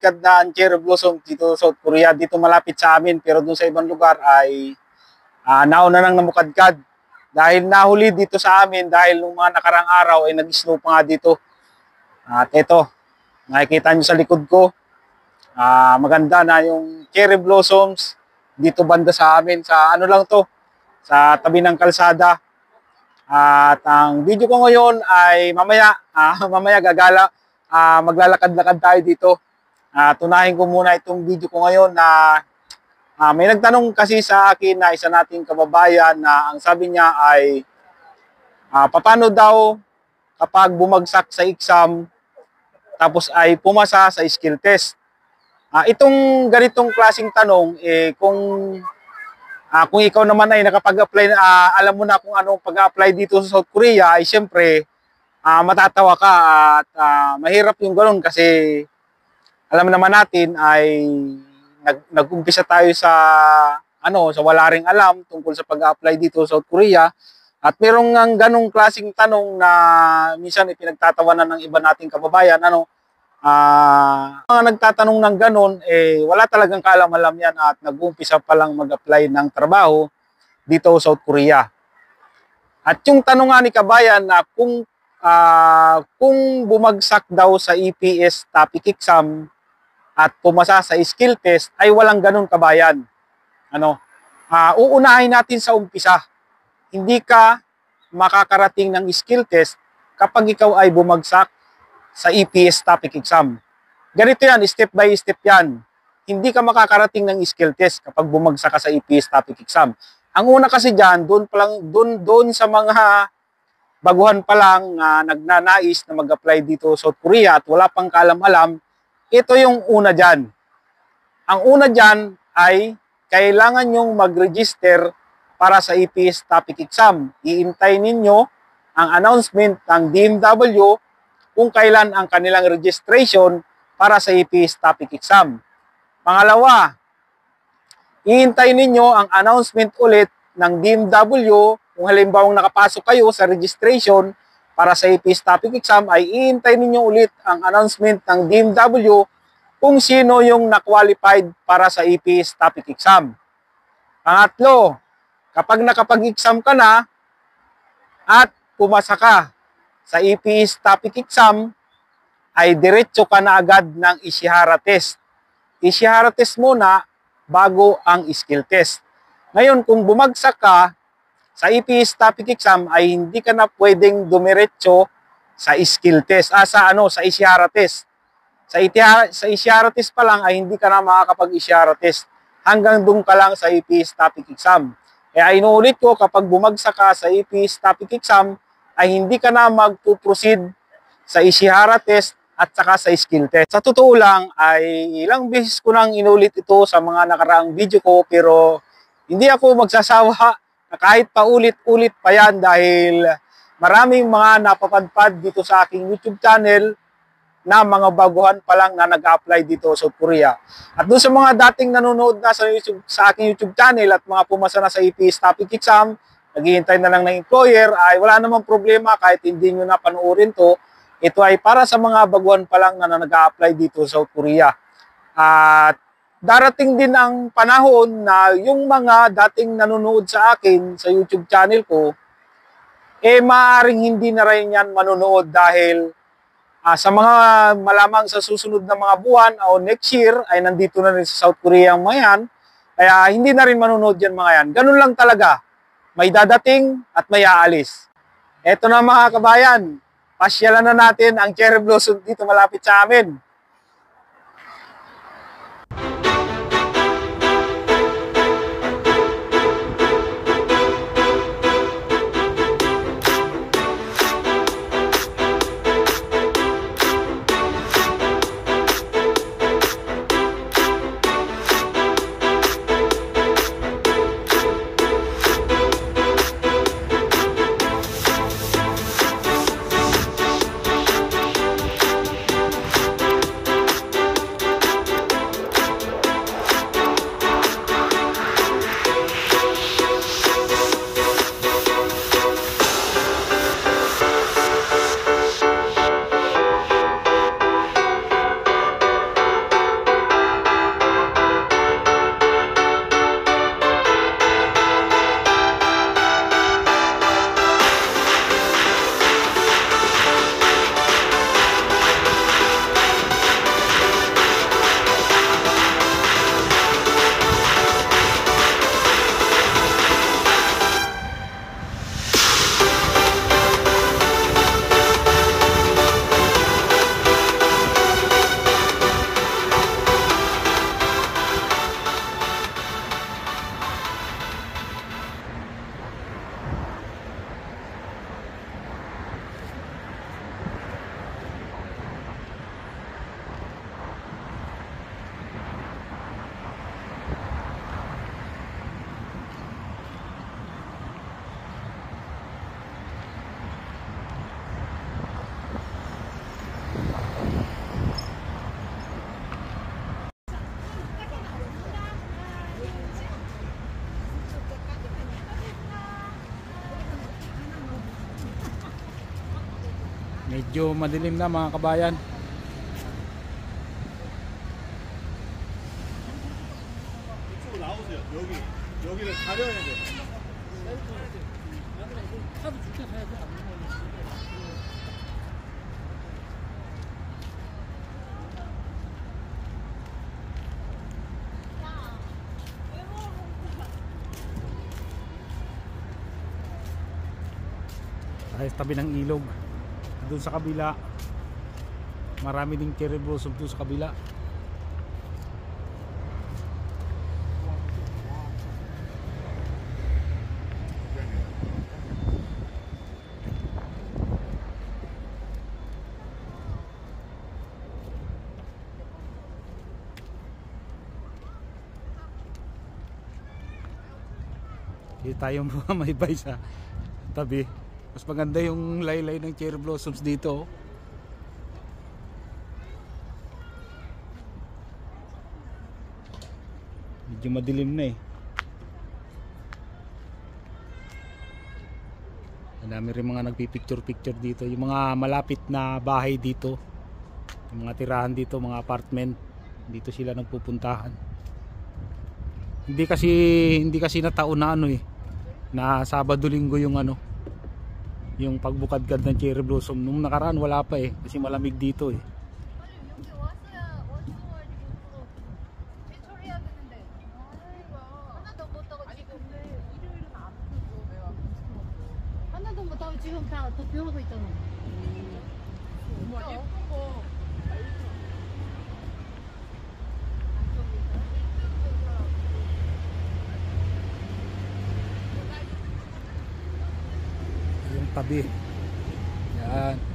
kad na cherry blossom dito sa South Korea, dito malapit sa amin, pero doon sa ibang lugar ay nauna nang namukadkad. Dahil nahuli dito sa amin, dahil nung mga nakarang araw ay nag-snow pa nga dito. At ito, nakikita nyo sa likod ko, maganda na yung cherry blossoms dito banda sa amin. Sa ano lang to, sa tabi ng kalsada. At ang video ko ngayon ay mamaya, maglalakad-lakad tayo dito. Tunahin ko muna itong video ko ngayon na may nagtanong kasi sa akin na isa nating kababayan na ang sabi niya ay paano daw kapag bumagsak sa exam tapos ay pumasa sa skill test. Itong ganitong klaseng tanong, kung ikaw naman ay nakapag-apply, alam mo na kung anong pag-apply dito sa South Korea, ay siyempre matatawa ka at mahirap yung ganun kasi alam naman natin ay nag-umpisa tayo sa sa wala ring alam tungkol sa pag-apply dito sa South Korea at merong ng ganong klaseng tanong na minsan ipinagtatawanan ng iba nating kababayan mga nagtatanong ng ganon wala talagang kaalam-alam yan at nag-umpisa pa lang mag-apply ng trabaho dito sa South Korea. At yung tanong nga ni kabayan na kung bumagsak daw sa EPS topic exam at pumasa sa skill test ay walang ganun kabayan. Uunahin natin sa umpisa. Hindi ka makakarating ng skill test kapag ikaw ay bumagsak sa EPS topic exam. Ganito yan, step by step yan. Hindi ka makakarating ng skill test kapag bumagsak ka sa EPS topic exam. Ang una kasi dyan, doon sa mga baguhan pa lang nagnanais na mag-apply dito sa South Korea at wala pang kaalam-alam, ito yung una dyan. Ang una dyan ay kailangan nyong mag-register para sa EPS topic exam. Iintay ninyo ang announcement ng DMW kung kailan ang kanilang registration para sa EPS topic exam. Pangalawa, iintay ninyo ang announcement ulit ng DMW kung halimbawang nakapasok kayo sa registration para sa EPS topic exam ay iintay ninyo ulit ang announcement ng DMW kung sino yung na-qualified para sa EPS topic exam. Pangatlo, kapag nakapag-exam ka na at pumasa ka sa EPS topic exam, ay diretso ka na agad ng Ishihara test. Ishihara test muna bago ang skill test. Ngayon, kung bumagsak ka sa EPS topic exam ay hindi ka na pwedeng dumiretso sa skill test, sa Ishihara test. Sa Ishihara test pa lang ay hindi ka na makakapag-Ishihara test. Hanggang doon ka lang sa EPS topic exam. Kaya inuulit ko, kapag bumagsak ka sa EPS topic exam, ay hindi ka na magpuproceed sa Ishihara test at saka sa skill test. Sa totoo lang ay ilang beses ko nang inulit ito sa mga nakaraang video ko pero hindi ako magsasawa na kahit paulit-ulit pa yan dahil maraming mga napapadpad dito sa aking YouTube channel na mga baguhan pa lang na nag-apply dito sa South Korea. At doon sa mga dating nanonood na sa aking YouTube channel at mga pumasa na sa EPS topic exam, naghihintay na lang ng employer, ay wala namang problema kahit hindi nyo na panoorin to. Ito ay para sa mga baguhan pa lang na nag-apply dito sa South Korea. At darating din ang panahon na yung mga dating nanonood sa akin sa YouTube channel ko, maaaring hindi na rin yan manonood dahil sa mga malamang sa susunod na mga buwan o next year ay nandito na rin sa South Korea ang mga yan. Kaya hindi na rin manonood yan mga yan. Ganun lang talaga. May dadating at may aalis. Eto na mga kabayan, pasyalan na natin ang cherry blossom dito malapit sa amin. Medyo madilim na mga kabayan. 여기를 가려야 돼. 카드 줄때 가야지. Ay, tabi ng ilog. Doon sa kabila. Marami ding cherry blossom doon sa kabila. Hindi tayo maibay sa tabi. Mas maganda yung laylay ng cherry blossoms dito. Medyo madilim na eh. Ang dami rin mga nagpipicture-picture dito. Yung mga malapit na bahay dito. Yung mga tirahan dito, mga apartment. Dito sila nagpupuntahan. Hindi kasi nataon na ano eh. Na Sabado-Linggo yung ano. Yung pagbukadkad ng cherry blossom. Nung nakaraan wala pa eh. Kasi malamig dito eh. 여기 왔어야 와가지고 제철해야 되는데 하나도 못 하고 지금 일요일은 안 풀고 내가 하나도 못 하고 지금 다 도피하고 있잖아. 뭐 예쁜 거 Yung tabi. Yan.